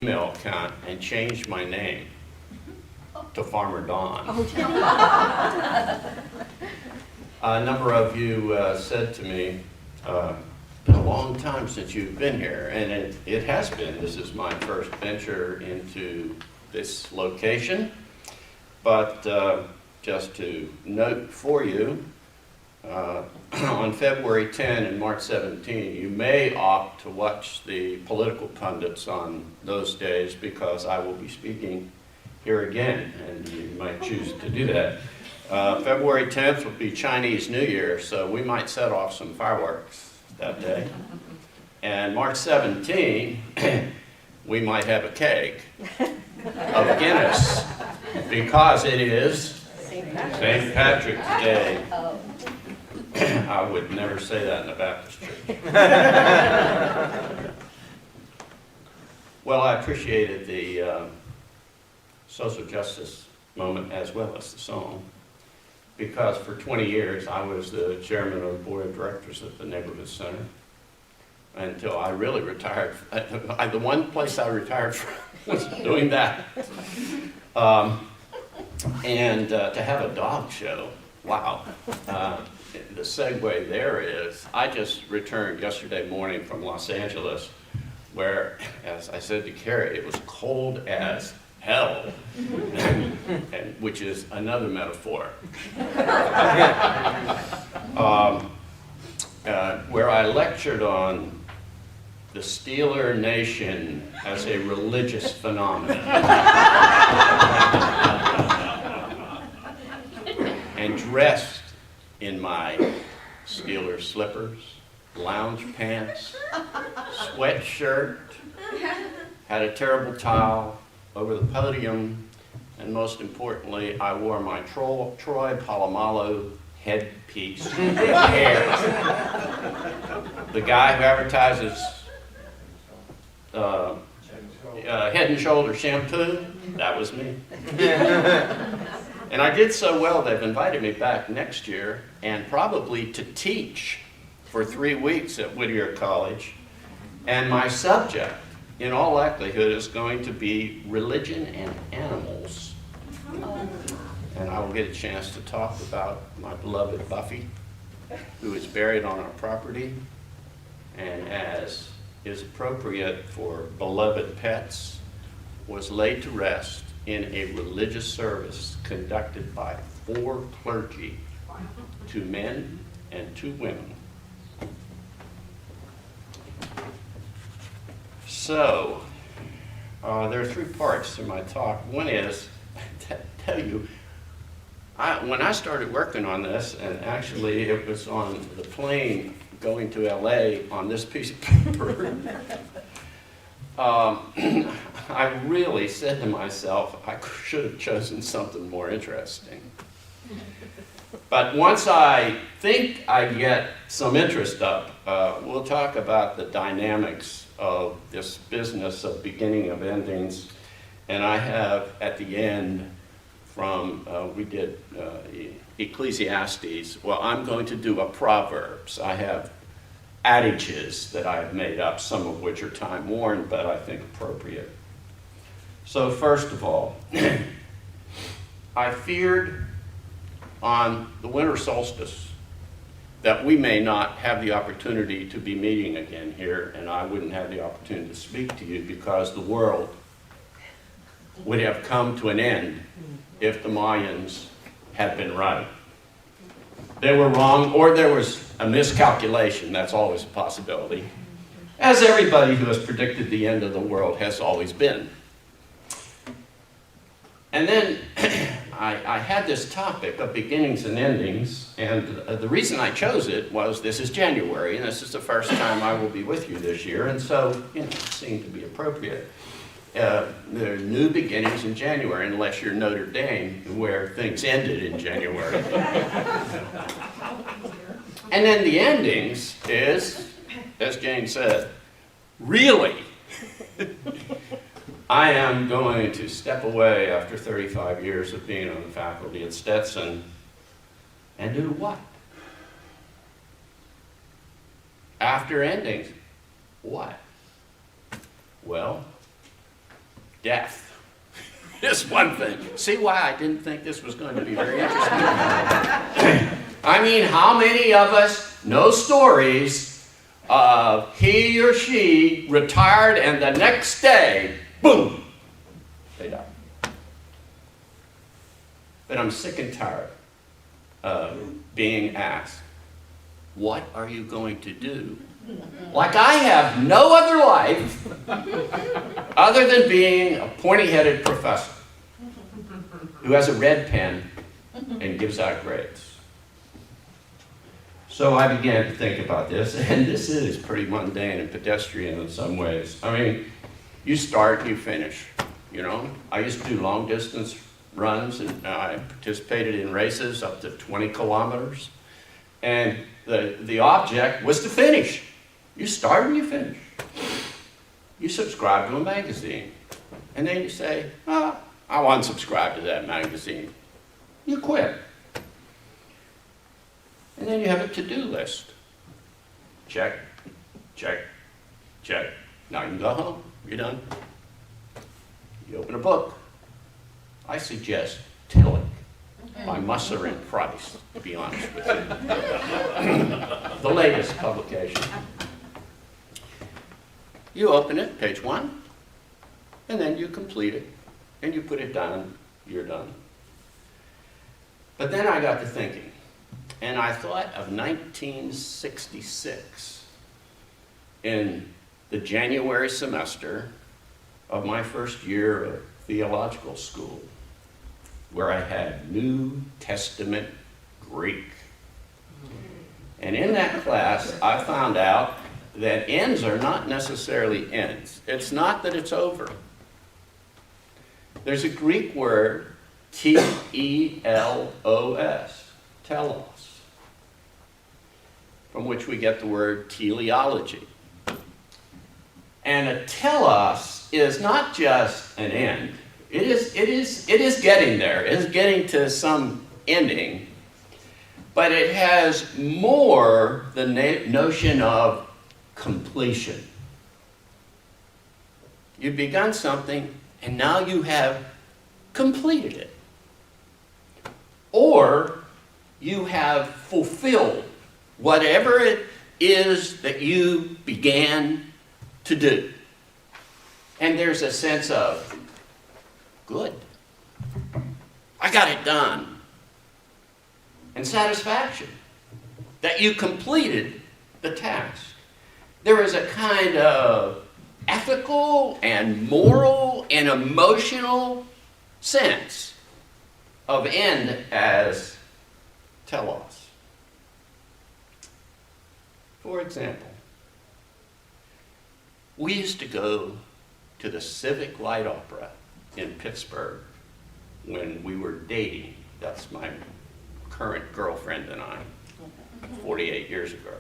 email account and changed my name to Farmer Don. A number of you said to me, been a long time since you've been here, and it has been. This is my first venture into this location, but just to note for you, on February 10 and March 17, you may opt to watch the political pundits on those days because I will be speaking here again, and you might choose to do that. February 10th will be Chinese New Year, so we might set off some fireworks that day. And March 17, we might have a keg of Guinness because it is St. Patrick's Day. I would never say that in a Baptist church. Well, I appreciated the social justice moment as well as the song, because for 20 years I was the chairman of the board of directors at the neighborhood center until I really retired. The one place I retired from was doing that. And to have a dog show, wow. The segue there is, I just returned yesterday morning from Los Angeles where, as I said to Carrie, it was cold as hell, which is another metaphor. Where I lectured on the Steeler Nation as a religious phenomenon. And dressed in my Steeler slippers, lounge pants, sweatshirt, had a terrible towel over the podium, and most importantly, I wore my Troy Polamalu headpiece hair. The guy who advertises Head and Shoulder shampoo, that was me. And I did so well, they've invited me back next year, and probably to teach for 3 weeks at Whittier College. And my subject, in all likelihood, is going to be religion and animals. And I will get a chance to talk about my beloved Buffy, who is buried on our property, and as is appropriate for beloved pets, was laid to rest in a religious service conducted by 4 clergy, 2 men and 2 women. So, there are 3 parts to my talk. One is to tell you, when I started working on this, and actually it was on the plane going to LA on this piece of paper, I really said to myself, I should have chosen something more interesting. But once I think I get some interest up, we'll talk about the dynamics of this business of beginning of endings. And I have at the end from, we did Ecclesiastes. Well, I'm going to do a Proverbs. I have adages that I've made up, some of which are time-worn, but I think appropriate. So first of all, I feared on the winter solstice that we may not have the opportunity to be meeting again here, and I wouldn't have the opportunity to speak to you because the world would have come to an end if the Mayans had been right. They were wrong, or there was a miscalculation. That's always a possibility, as everybody who has predicted the end of the world has always been. And then I had this topic of beginnings and endings, and the reason I chose it was this is January, and this is the first time I will be with you this year, and so, it seemed to be appropriate. There are new beginnings in January, unless you're Notre Dame, where things ended in January. And then the endings is, as Jane said, really, I am going to step away after 35 years of being on the faculty at Stetson and do what? After endings, what? Well, death is one thing. See why I didn't think this was going to be very interesting? I mean, how many of us know stories of he or she retired and the next day, boom, they died. But I'm sick and tired of being asked, what are you going to do? Like I have no other life other than being a pointy-headed professor who has a red pen and gives out grades. So I began to think about this, and this is pretty mundane and pedestrian in some ways. I mean, you start, you finish, you know. I used to do long distance runs, and I participated in races up to 20 kilometers. And the object was to finish. You start and you finish. You subscribe to a magazine. And then you say, oh, I want to subscribe to that magazine. You quit. And then you have a to-do list. Check, check, check. Now you can go home. You're done. You open a book. I suggest Tillich by Musser and Price, to be honest with you. The latest publication. You open it, page 1, and then you complete it, and you put it down, you're done. But then I got to thinking, and I thought of 1966 in the January semester of my first year of theological school, where I had New Testament Greek. And in that class, I found out that ends are not necessarily ends. It's not that it's over. There's a Greek word, T-E-L-O-S, telos, from which we get the word teleology. And a telos is not just an end. It is getting there. It is getting to some ending. But it has more the notion of completion. You've begun something, and now you have completed it. Or you have fulfilled whatever it is that you began to do. And there's a sense of, good, I got it done. And satisfaction that you completed the task. There is a kind of ethical and moral and emotional sense of end as telos. For example, we used to go to the Civic Light Opera in Pittsburgh when we were dating. That's my current girlfriend and I, 48 years ago.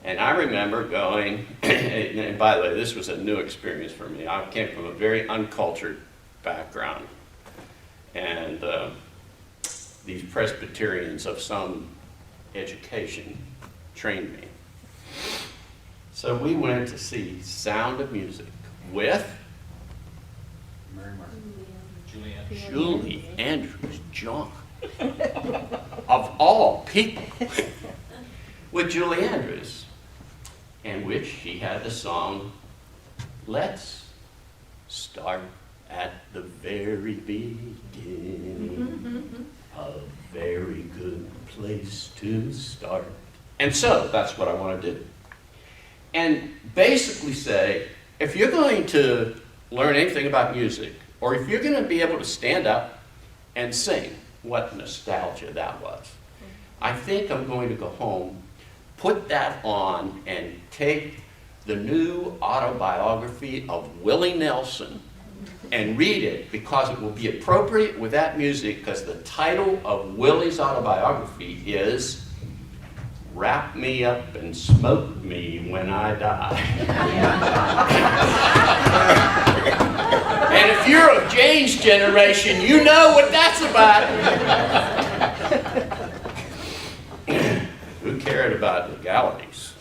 And I remember going, and by the way, this was a new experience for me. I came from a very uncultured background. And these Presbyterians of some education trained me. So we went to see Sound of Music with Julie Andrews John. Of all people. With Julie Andrews, in which she had the song, Let's Start at the Very Beginning. A very good place to start. And so, that's what I want to do. And basically say, if you're going to learn anything about music, or if you're going to be able to stand up and sing, what nostalgia that was. I think I'm going to go home, put that on, and take the new autobiography of Willie Nelson and read it, because it will be appropriate with that music, because the title of Willie's autobiography is Wrap Me Up and Smoke Me When I Die. And if you're of Jane's generation, you know what that's about. Who cared about legalities?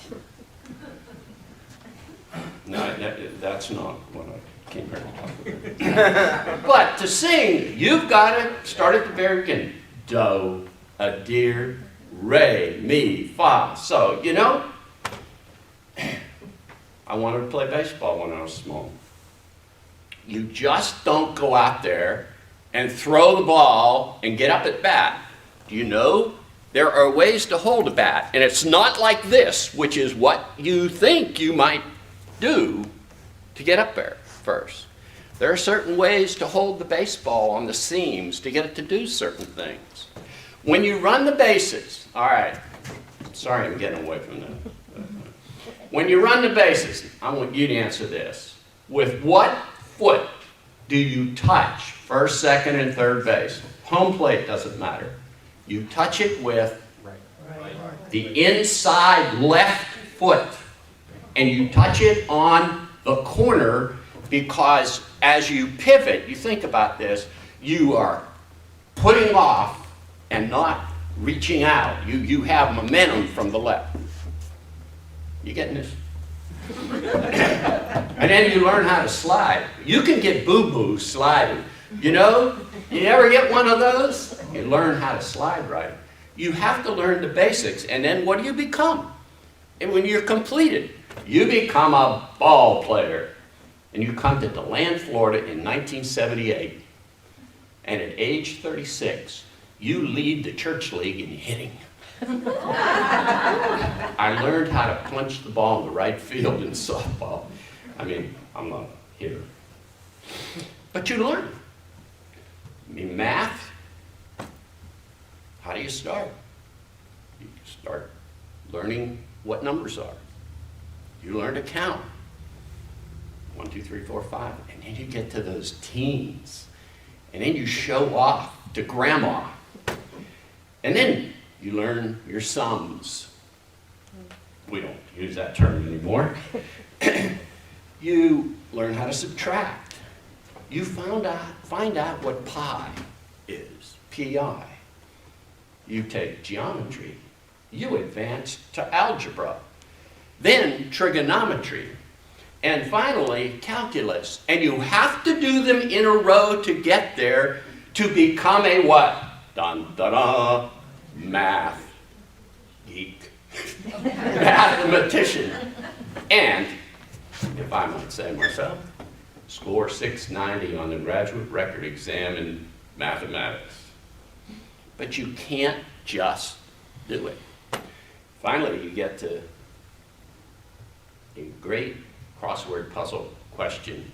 No, that's not what Can't hardly talk with it. But to sing, you've got to start at the very beginning. Do, a deer, re, mi, fa. So, you know, I wanted to play baseball when I was small. You just don't go out there and throw the ball and get up at bat. Do you know? There are ways to hold a bat, and it's not like this, which is what you think you might do to get up there first. There are certain ways to hold the baseball on the seams to get it to do certain things. When you run the bases, all right, sorry I'm getting away from that. When you run the bases, I want you to answer this. With what foot do you touch first, second, and third base? Home plate doesn't matter. You touch it with the inside left foot, and you touch it on the corner because as you pivot, you think about this, you are putting off and not reaching out. You have momentum from the left. You getting this? And then you learn how to slide. You can get boo-boo sliding. You know, you ever get one of those? You learn how to slide right. You have to learn the basics, and then what do you become? And when you're completed, you become a ball player. And you come to DeLand, Florida in 1978, and at age 36, you lead the church league in hitting. I learned how to punch the ball in the right field in softball. I mean, I'm not a hitter. But you learn. I mean, math, how do you start? You start learning what numbers are. You learn to count. 1, 2, 3, 4, 5. And then you get to those teens. And then you show off to grandma. And then you learn your sums. We don't use that term anymore. You learn how to subtract. You find out what pi is, Pi. You take geometry. You advance to algebra. Then trigonometry. And finally, calculus. And you have to do them in a row to get there to become a what? Dun, da, da, math geek. Mathematician. And, if I might say myself, score 690 on the graduate record exam in mathematics. But you can't just do it. Finally, you get to a great crossword puzzle question.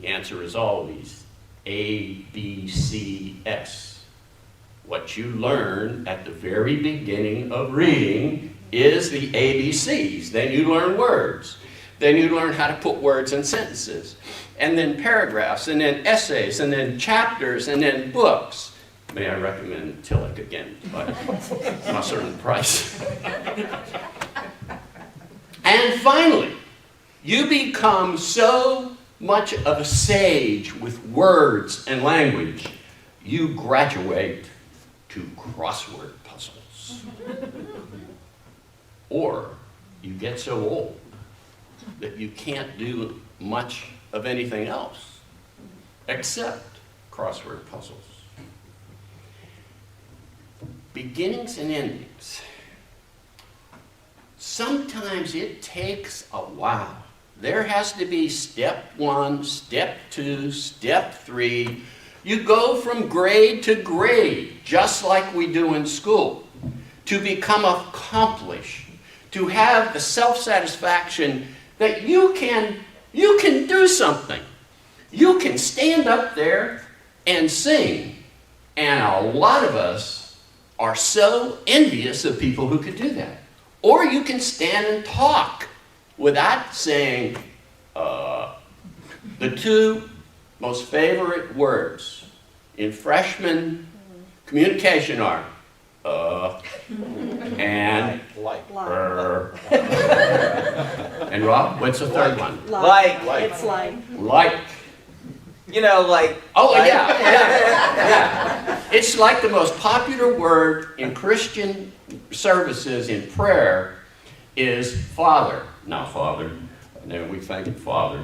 The answer is always A, B, C, S. What you learn at the very beginning of reading is the ABCs. Then you learn words. Then you learn how to put words in sentences. And then paragraphs, and then essays, and then chapters, and then books. May I recommend Tillich again by Musser and Price. And finally, you become so much of a sage with words and language, you graduate to crossword puzzles. Or you get so old that you can't do much of anything else except crossword puzzles. Beginnings and endings. Sometimes it takes a while. There has to be step 1, step 2, step 3. You go from grade to grade, just like we do in school, to become accomplished, to have the self-satisfaction that you can do something. You can stand up there and sing. And a lot of us are so envious of people who could do that. Or you can stand and talk without saying the two most favorite words in freshman communication are and Like. And Rob, what's the third one? Like. It's like. Like. You know, like. Oh, like. yeah. It's like the most popular word in Christian services in prayer is Father. Now, Father. And then we thank Father.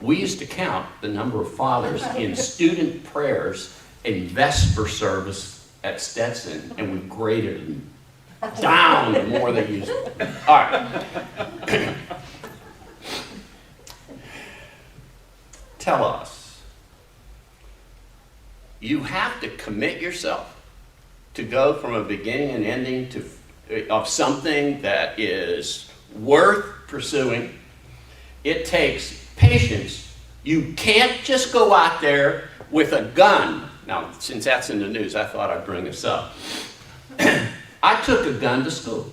We used to count the number of fathers in student prayers in Vesper service at Stetson, and we graded them down the more they used it. All right. Tell us. You have to commit yourself to go from a beginning and ending of something that is worth pursuing. It takes patience. You can't just go out there with a gun. Now, since that's in the news, I thought I'd bring this up. I took a gun to school.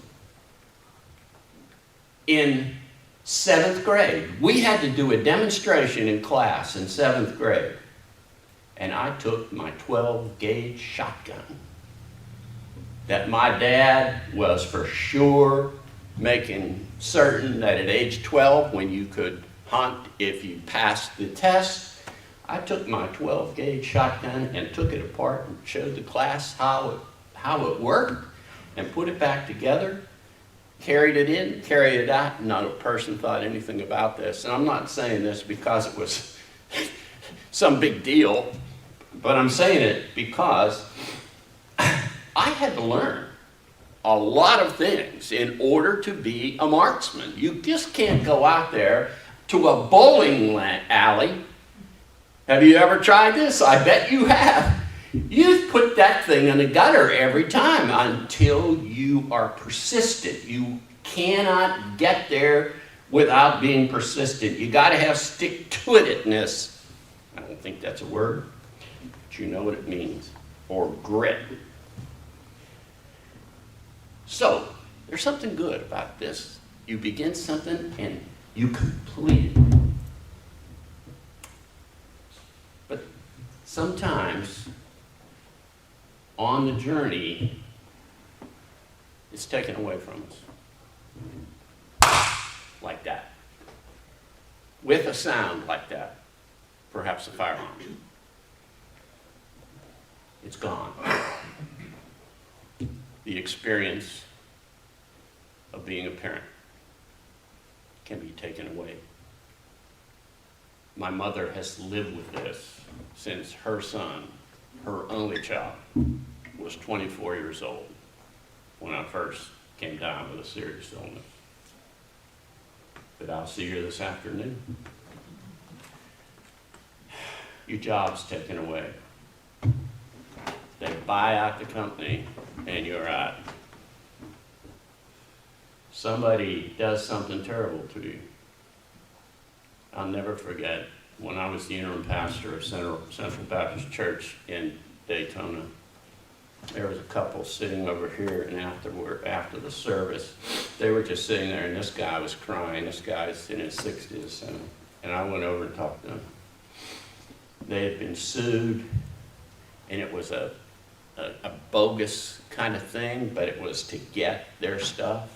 In 7th grade, we had to do a demonstration in class in 7th grade. And I took my 12-gauge shotgun that my dad was for sure making certain that at age 12, when you could hunt if you passed the test, I took my 12-gauge shotgun and took it apart and showed the class how it worked and put it back together, carried it in, carried it out. Not a person thought anything about this. And I'm not saying this because it was some big deal, but I'm saying it because I had to learn a lot of things in order to be a marksman. You just can't go out there to a bowling alley. Have you ever tried this? I bet you have. You put that thing in the gutter every time until you are persistent. You cannot get there without being persistent. You got to have stick-to-itness. I don't think that's a word, but you know what it means. Or grit. So, there's something good about this. You begin something and you complete it. But sometimes, on the journey, it's taken away from us. Like that. With a sound like that. Perhaps a firearm. It's gone. The experience of being a parent can be taken away. My mother has lived with this since her son, her only child, was 24 years old when I first came down with a serious illness. But I'll see her this afternoon. Your job's taken away. They buy out the company and you're out. Somebody does something terrible to you. I'll never forget when I was the interim pastor of Central Baptist Church in Daytona. There was a couple sitting over here, and after the service, they were just sitting there, and this guy was crying. This guy's in his 60s, and I went over and talked to him. They had been sued, and it was a bogus kind of thing, but it was to get their stuff,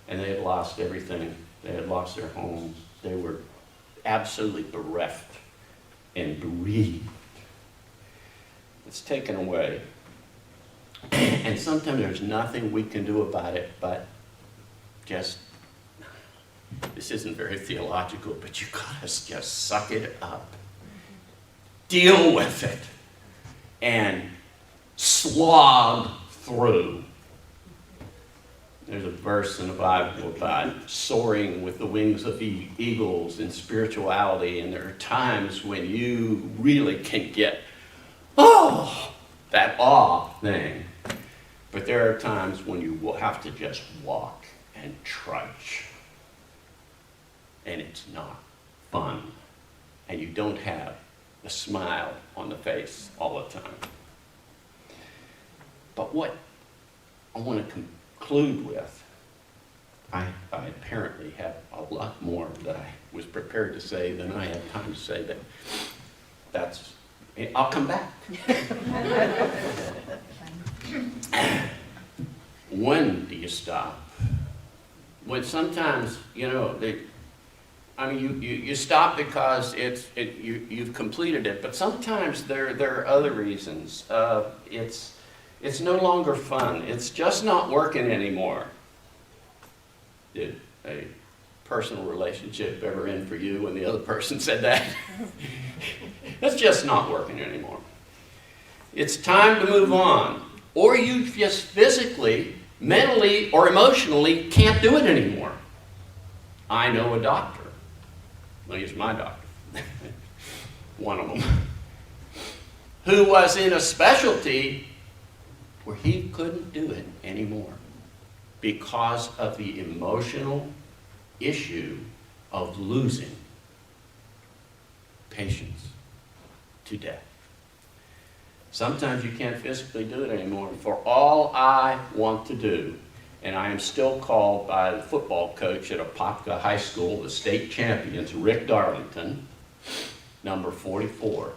and they had lost everything. They had lost their homes. They were absolutely bereft and bereaved. It's taken away. And sometimes there's nothing we can do about it, but just, this isn't very theological, but you gotta just suck it up. Deal with it. And slog through. There's a verse in the Bible about soaring with the wings of eagles in spirituality, and there are times when you really can get, that awe thing. But there are times when you will have to just walk and trudge. And it's not fun. And you don't have a smile on the face all the time. But what I want to conclude with, I apparently have a lot more that I was prepared to say than I had time to say, that's, I'll come back. When do you stop? When sometimes, you stop because you've completed it, but sometimes there are other reasons. It's no longer fun. It's just not working anymore. Did a personal relationship ever end for you when the other person said that? It's just not working anymore. It's time to move on. Or you just physically, mentally, or emotionally can't do it anymore. I know a doctor. Well, he's my doctor. One of them. Who was in a specialty where he couldn't do it anymore because of the emotional issue of losing patients to death. Sometimes you can't physically do it anymore. For all I want to do, and I am still called by the football coach at Apopka High School, the state champions, Rick Darlington, number 44,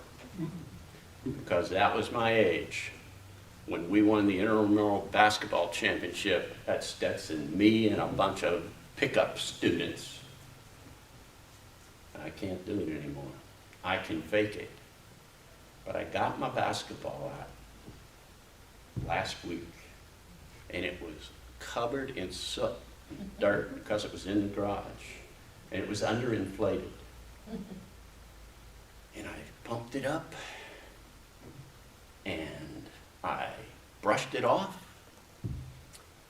because that was my age when we won the intramural basketball championship at Stetson, me and a bunch of pickup students. I can't do it anymore. I can fake it. But I got my basketball out last week, and it was covered in soot and dirt because it was in the garage, and it was underinflated. And I pumped it up, and I brushed it off,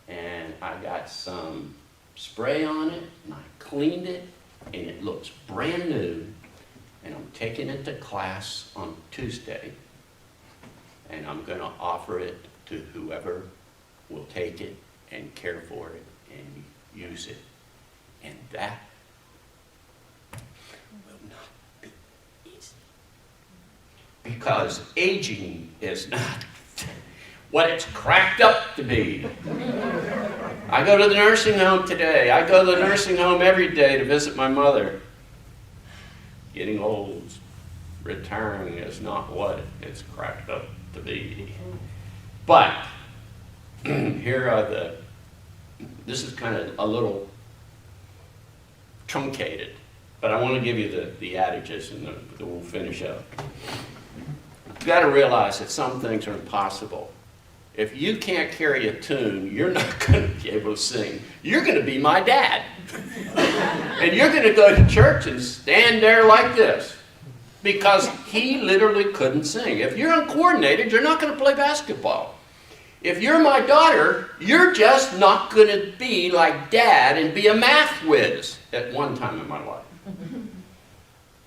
and I got some spray on it, and I cleaned it, and it looks brand new. And I'm taking it to class on Tuesday, and I'm going to offer it to whoever will take it and care for it and use it. And that will not be easy. Because aging is not what it's cracked up to be. I go to the nursing home today. I go to the nursing home every day to visit my mother. Getting old, retiring is not what it's cracked up to be. But here are this is kind of a little truncated, but I want to give you the adages and then we'll finish up. You've got to realize that some things are impossible. If you can't carry a tune, you're not going to be able to sing. You're going to be my dad. And you're going to go to church and stand there like this because he literally couldn't sing. If you're uncoordinated, you're not going to play basketball. If you're my daughter, you're just not going to be like Dad and be a math whiz at one time in my life.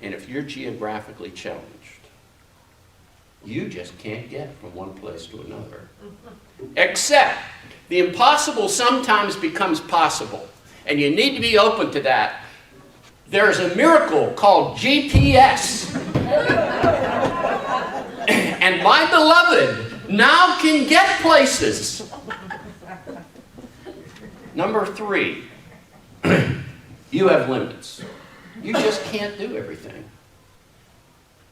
And if you're geographically challenged, you just can't get from one place to another. Except the impossible sometimes becomes possible. And you need to be open to that. There's a miracle called GPS. And my beloved now can get places. Number 3, you have limits. You just can't do everything.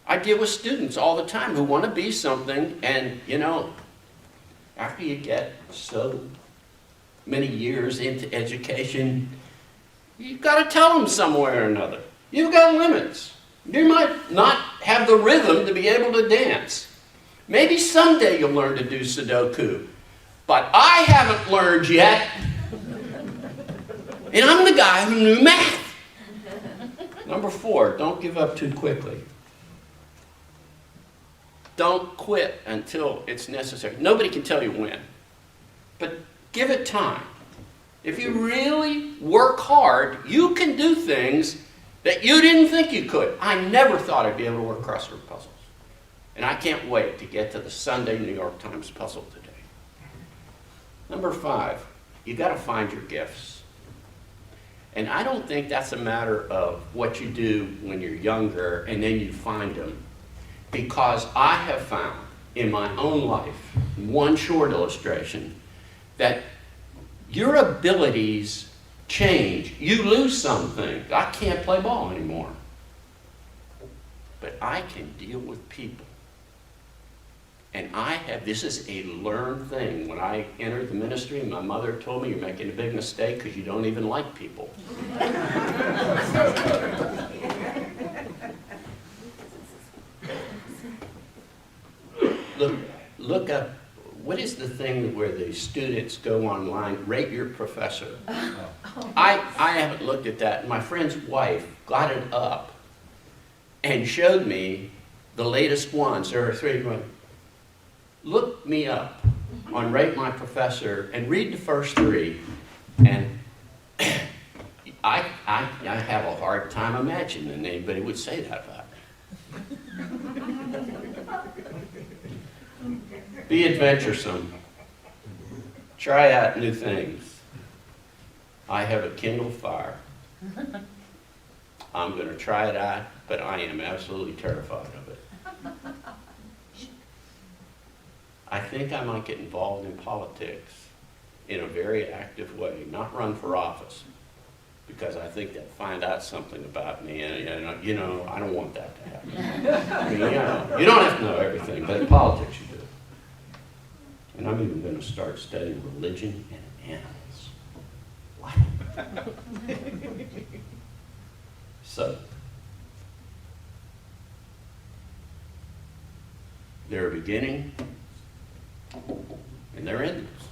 I deal with students all the time who want to be something, and after you get so many years into education, you've got to tell them some way or another. You've got limits. You might not have the rhythm to be able to dance. Maybe someday you'll learn to do Sudoku, but I haven't learned yet. And I'm the guy who knew math. Number 4, don't give up too quickly. Don't quit until it's necessary. Nobody can tell you when, but give it time. If you really work hard, you can do things that you didn't think you could. I never thought I'd be able to work crossword puzzles. And I can't wait to get to the Sunday New York Times puzzle today. Number 5, you got to find your gifts. And I don't think that's a matter of what you do when you're younger and then you find them. Because I have found in my own life, one short illustration, that your abilities change. You lose something. I can't play ball anymore. But I can deal with people. And this is a learned thing. When I entered the ministry, my mother told me, you're making a big mistake because you don't even like people. Look up, what is the thing where the students go online, rate your professor? I haven't looked at that. My friend's wife got it up and showed me the latest ones. There are 3 going, look me up on Rate My Professor and read the first 3. And I have a hard time imagining anybody would say that about me. Be adventuresome. Try out new things. I have a Kindle Fire. I'm going to try it out, but I am absolutely terrified of it. I think I might get involved in politics in a very active way, not run for office, because I think they'll find out something about me, and you know, I don't want that to happen. I mean, you don't have to know everything, but in politics you do. And I'm even going to start studying religion and animals. What? So, they're beginning and they're endings.